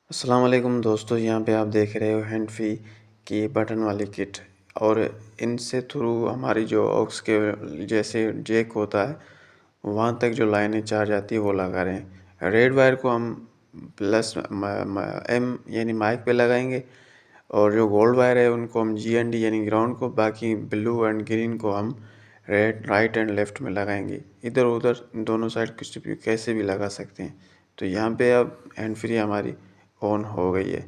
अस्सलाम वालेकुम दोस्तों, यहाँ पे आप देख रहे हो हैंड फ्री की बटन वाली किट। और इनसे थ्रू हमारी जो ऑक्स के जैसे जैक होता है वहाँ तक जो लाइनें चार्ज आती है वो लगा रहे हैं। रेड वायर को हम प्लस एम यानी माइक पे लगाएंगे और जो गोल्ड वायर है उनको हम GND यानी ग्राउंड को, बाकी ब्लू एंड ग्रीन को हम राइट एंड लेफ्ट में लगाएंगे। इधर उधर दोनों साइड कुछ भी कैसे भी लगा सकते हैं। तो यहाँ पे अब हैंड फ्री हमारी ऑन हो गई है।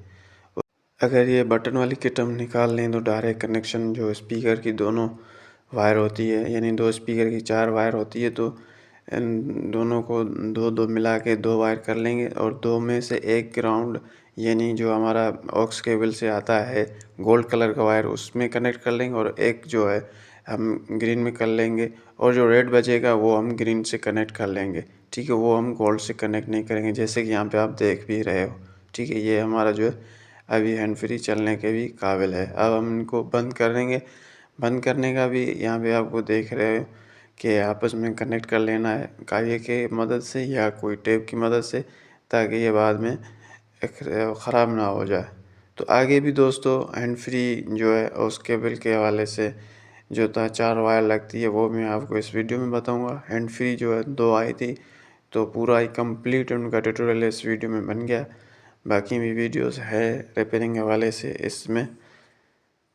अगर ये बटन वाली किट हम निकाल लें तो डायरेक्ट कनेक्शन जो स्पीकर की दोनों वायर होती है, यानी दो स्पीकर की 4 वायर होती है, तो इन दोनों को दो दो मिला के 2 वायर कर लेंगे और दो में से एक ग्राउंड यानी जो हमारा ऑक्स केबल से आता है गोल्ड कलर का वायर उसमें कनेक्ट कर लेंगे और एक जो है हम ग्रीन में कर लेंगे और जो रेड बचेगा वो हम ग्रीन से कनेक्ट कर लेंगे। ठीक है, वो हम गोल्ड से कनेक्ट नहीं करेंगे, जैसे कि यहाँ पे आप देख भी रहे हो। ठीक है, ये हमारा जो है अभी हैंड फ्री चलने के भी काबिल है। अब हम इनको बंद कर देंगे। बंद करने का भी यहाँ पे आपको देख रहे हो कि आपस में कनेक्ट कर लेना है काये के मदद से या कोई टेप की मदद से, ताकि ये बाद में ख़राब ना हो जाए। तो आगे भी दोस्तों हैंड फ्री जो है उस केबल के हवाले से जो 4 वायर लगती है वो मैं आपको इस वीडियो में बताऊंगा। हैंड फ्री जो है 2 आई थी, तो पूरा ही कंप्लीट उनका ट्यूटोरियल इस वीडियो में बन गया। बाकी भी वीडियोस है रिपेयरिंग के हवाले से इसमें,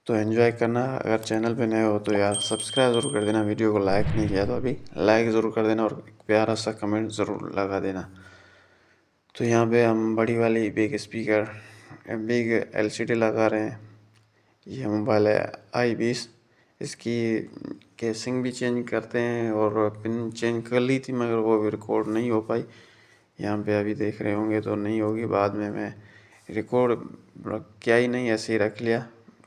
तो एंजॉय करना। अगर चैनल पे नए हो तो यार सब्सक्राइब ज़रूर कर देना, वीडियो को लाइक नहीं किया तो अभी लाइक ज़रूर कर देना और प्यारा सा कमेंट ज़रूर लगा देना। तो यहाँ पे हम बड़ी वाली बिग LCD लगा रहे हैं। ये मोबाइल है i20। इसकी केसिंग भी चेंज करते हैं और पिन चेंज कर ली थी मगर वो भी रिकॉर्ड नहीं हो पाई। यहाँ पे अभी देख रहे होंगे तो नहीं होगी, बाद में मैं रिकॉर्ड किया ही नहीं, ऐसे ही रख लिया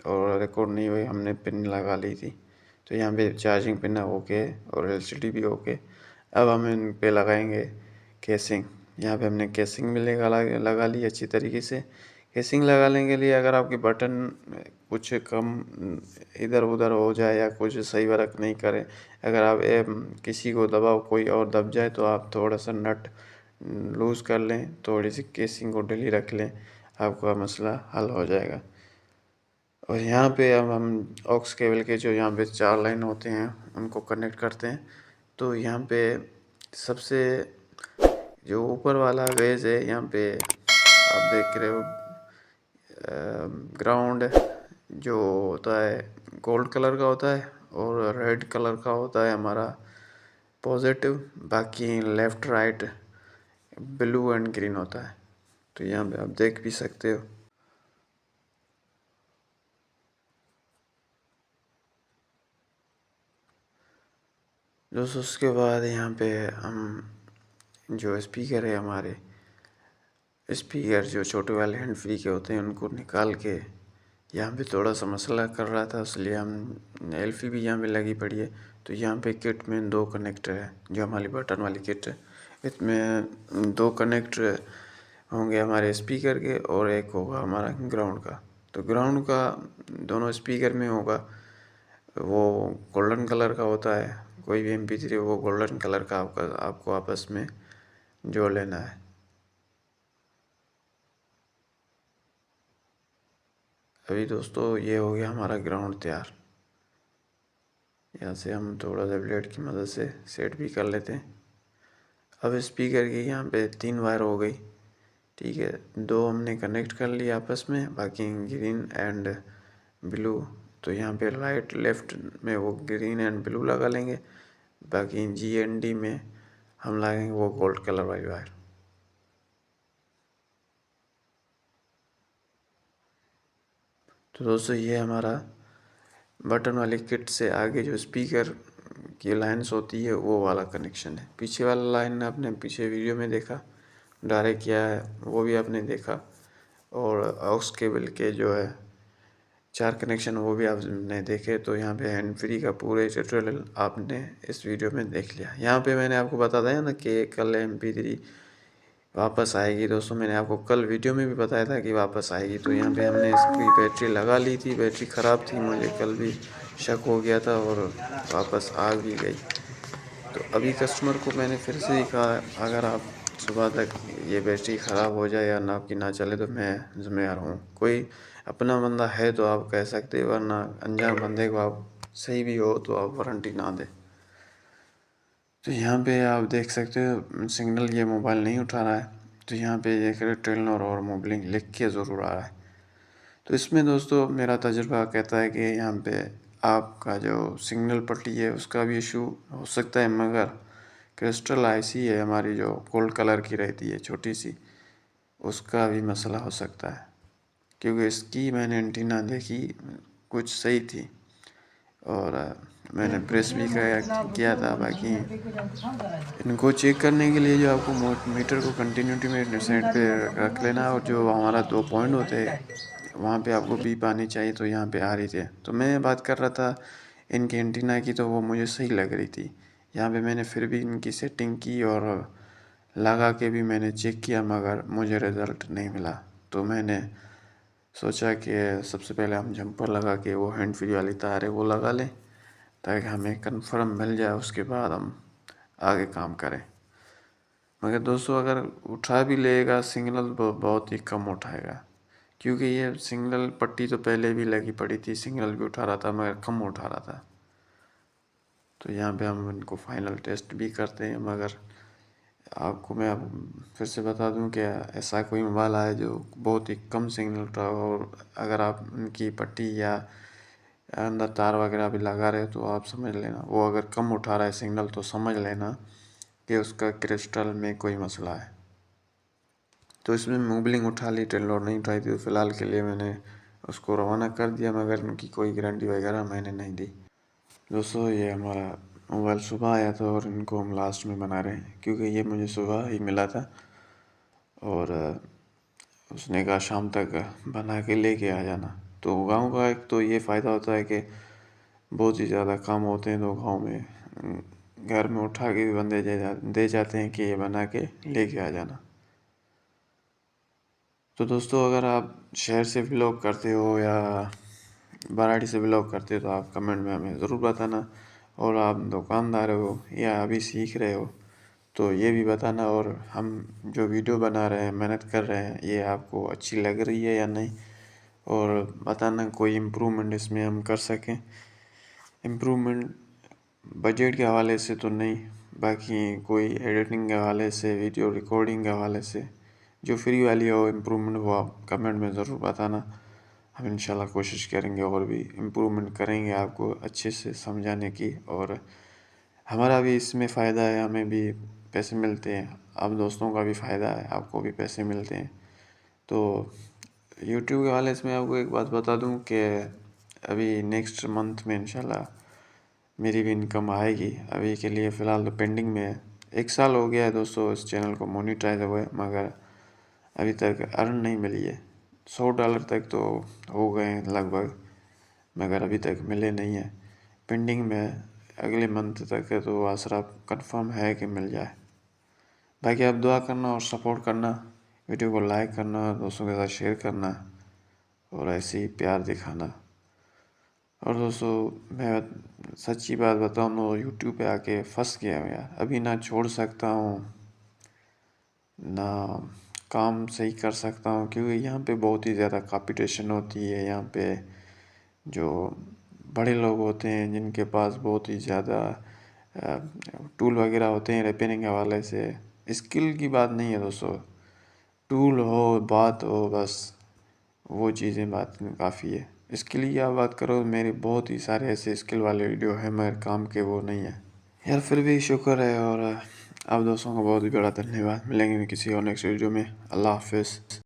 और रिकॉर्ड नहीं हुई, हमने पिन लगा ली थी। तो यहाँ पे चार्जिंग पिन ओके और LCD भी ओके। अब हम इन पे लगाएंगे केसिंग। यहाँ पे हमने केसिंग भी लगा ली अच्छी तरीके से। केसिंग लगाने के लिए अगर आपकी बटन कुछ कम इधर उधर हो जाए या कुछ सही वर्क नहीं करे, अगर आप किसी को दबाओ कोई और दब जाए, तो आप थोड़ा सा नट लूज़ कर लें, थोड़ी सी केसिंग को ढीली रख लें, आपका मसला हल हो जाएगा। और यहाँ पे अब हम ऑक्स केबल के जो यहाँ पे 4 लाइन होते हैं उनको कनेक्ट करते हैं। तो यहाँ पे सबसे जो ऊपर वाला बेस है, यहाँ पे आप देख रहे हो ग्राउंड जो होता है गोल्ड कलर का होता है और रेड कलर का होता है हमारा पॉजिटिव, बाकी left right blue and green होता है। तो यहाँ पे आप देख भी सकते हो। दोस्तों उसके बाद यहाँ पे हम जो स्पीकर है हमारे स्पीकर जो छोटे वाले हैंड फ्री के होते हैं उनको निकाल के यहाँ पे थोड़ा सा मसला कर रहा था, इसलिए हम एल्फी भी यहाँ पे लगी पड़ी है। तो यहाँ पे किट में 2 कनेक्टर है, जो हमारी बटन वाली किट है इसमें 2 कनेक्टर होंगे हमारे स्पीकर के और एक होगा हमारा ग्राउंड का। तो ग्राउंड का दोनों स्पीकर में होगा, वो गोल्डन कलर का होता है। कोई भी MP3 वो गोल्डन कलर का आपको आपस में जोड़ लेना है। अभी दोस्तों ये हो गया हमारा ग्राउंड तैयार। यहाँ से हम थोड़ा सा ब्लेड की मदद से सेट भी कर लेते हैं। अब स्पीकर की यहाँ पे 3 वायर हो गई। ठीक है, 2 हमने कनेक्ट कर लिया आपस में, बाकी ग्रीन एंड ब्लू। तो यहाँ पे राइट लेफ्ट में वो ग्रीन एंड ब्लू लगा लेंगे, बाकी GND में हम लगाएंगे वो गोल्ड कलर वाली वायर। तो दोस्तों ये हमारा बटन वाली किट से आगे जो स्पीकर की लाइन्स होती है वो वाला कनेक्शन है। पीछे वाला लाइन आपने पीछे वीडियो में देखा, डायरेक्ट किया है वो भी आपने देखा, और ऑक्स केबल के जो है 4 कनेक्शन वो भी आपने देखे। तो यहाँ पे हैंड फ्री का पूरे ट्यूटोरियल आपने इस वीडियो में देख लिया। यहाँ पे मैंने आपको बताया था ना कि कल MP3 वापस आएगी। दोस्तों मैंने आपको कल वीडियो में भी बताया था कि वापस आएगी। तो यहाँ पे हमने इसकी बैटरी लगा ली थी, बैटरी ख़राब थी, मुझे कल भी शक हो गया था और वापस आ भी गई। तो अभी कस्टमर को मैंने फिर से ही कहा, अगर आप सुबह तक ये बैटरी ख़राब हो जाए या ना कि ना चले तो मैं ज़िम्मेदार हूँ। कोई अपना बंदा है तो आप कह सकते हो, वरना अनजान बंदे को आप सही भी हो तो आप वारंटी ना दें। तो यहाँ पे आप देख सकते हो सिग्नल ये मोबाइल नहीं उठा रहा है, तो यहाँ पे देख रहे हो टेलीनॉर और मोबलिंक लिख के ज़रूर आ रहा है। तो इसमें दोस्तों मेरा तजुर्बा कहता है कि यहाँ पे आपका जो सिग्नल पट्टी है उसका भी इशू हो सकता है, मगर क्रिस्टल आईसी है हमारी जो गोल्ड कलर की रहती है छोटी सी, उसका भी मसला हो सकता है, क्योंकि इसकी मैंने एंटीना देखी कुछ सही थी और मैंने प्रेस भी किया था। बाकी इनको चेक करने के लिए जो आपको मीटर को कंटिन्यूटी में साइड पे रख लेना, और जो हमारा 2 पॉइंट होते हैं वहाँ पे आपको बीप आनी चाहिए, तो यहाँ पे आ रही थी। तो मैं बात कर रहा था इनकी एंटीना की, तो वो मुझे सही लग रही थी। यहाँ पे मैंने फिर भी इनकी सेटिंग की और लगा के भी मैंने चेक किया, मगर मुझे रिज़ल्ट नहीं मिला। तो मैंने सोचा कि सबसे पहले हम जंपर लगा के वो हैंड फ्री वाली तार है वो लगा लें, ताकि हमें कंफर्म मिल जाए, उसके बाद हम आगे काम करें। मगर दोस्तों अगर उठा भी लेगा सिग्नल बहुत ही कम उठाएगा, क्योंकि ये सिग्नल पट्टी तो पहले भी लगी पड़ी थी, सिग्नल भी उठा रहा था मगर कम उठा रहा था। तो यहाँ पे हम इनको फाइनल टेस्ट भी करते हैं, मगर आपको मैं अब फिर से बता दूं कि ऐसा कोई मोबाइल आया जो बहुत ही कम सिग्नल उठा हो, और अगर आप उनकी पट्टी या अंदर तार वगैरह भी लगा रहे हो तो आप समझ लेना, वो अगर कम उठा रहा है सिग्नल तो समझ लेना कि उसका क्रिस्टल में कोई मसला है। तो इसमें मोबलिंग उठा ली, टेलीनॉर नहीं उठाई थी, तो फ़िलहाल के लिए मैंने उसको रवाना कर दिया, मगर उनकी कोई गारंटी वगैरह मैंने नहीं दी। दोस्तों ये हमारा मोबाइल सुबह आया था और इनको हम लास्ट में बना रहे हैं, क्योंकि ये मुझे सुबह ही मिला था और उसने कहा शाम तक बना के लेके आ जाना। तो गांव का एक तो ये फ़ायदा होता है कि बहुत ही ज़्यादा काम होते हैं, तो गांव में घर में उठा के भी बंदे दे जाते हैं कि ये बना के लेके आ जाना। तो दोस्तों अगर आप शहर से बिलोंग करते हो या बाराड़ी से बिलोंग करते हो तो आप कमेंट में हमें ज़रूर बताना, और आप दुकानदार हो या अभी सीख रहे हो तो ये भी बताना, और हम जो वीडियो बना रहे हैं मेहनत कर रहे हैं ये आपको अच्छी लग रही है या नहीं, और बताना कोई इम्प्रूवमेंट इसमें हम कर सकें। इम्प्रूवमेंट बजट के हवाले से तो नहीं, बाकी कोई एडिटिंग के हवाले से, वीडियो रिकॉर्डिंग के हवाले से जो फ्री वाली हो इम्प्रूवमेंट, वो आप कमेंट में ज़रूर बताना। हम इंशाल्लाह कोशिश करेंगे और भी इम्प्रूवमेंट करेंगे आपको अच्छे से समझाने की, और हमारा भी इसमें फ़ायदा है, हमें भी पैसे मिलते हैं, आप दोस्तों का भी फ़ायदा है, आपको भी पैसे मिलते हैं। तो यूट्यूब के हवाले से मैं आपको एक बात बता दूं कि अभी नेक्स्ट मंथ में इंशाल्लाह मेरी भी इनकम आएगी। अभी के लिए फ़िलहाल तो पेंडिंग में है। 1 साल हो गया है दोस्तों इस चैनल को मोनेटाइज हुए, मगर अभी तक अर्न नहीं मिली है। $100 तक तो हो गए हैं लगभग, मगर अभी तक मिले नहीं है, पेंडिंग में है। अगले मंथ तक है तो आसरा कंफर्म है कि मिल जाए। बाकी आप दुआ करना और सपोर्ट करना, वीडियो को लाइक करना, दोस्तों के साथ शेयर करना और ऐसे ही प्यार दिखाना। और दोस्तों मैं सच्ची बात बताऊँ तो यूट्यूब पे आके फंस गया हूँ यार, अभी ना छोड़ सकता हूँ ना काम सही कर सकता हूँ, क्योंकि यहाँ पे बहुत ही ज़्यादा कंपटीशन होती है। यहाँ पे जो बड़े लोग होते हैं जिनके पास बहुत ही ज़्यादा टूल वगैरह होते हैं रिपेयरिंग के हवाले से, स्किल की बात नहीं है दोस्तों, टूल हो बात हो बस, वो चीज़ें बात काफ़ी है। इसके लिए आप बात करो, मेरे बहुत ही सारे ऐसे स्किल वाले वीडियो हैं मगर काम के वो नहीं है यार, फिर भी शुक्र है। और आप दोस्तों का बहुत ही बड़ा धन्यवाद। मिलेंगे किसी और नेक्स्ट वीडियो में। अल्लाह हाफिज़।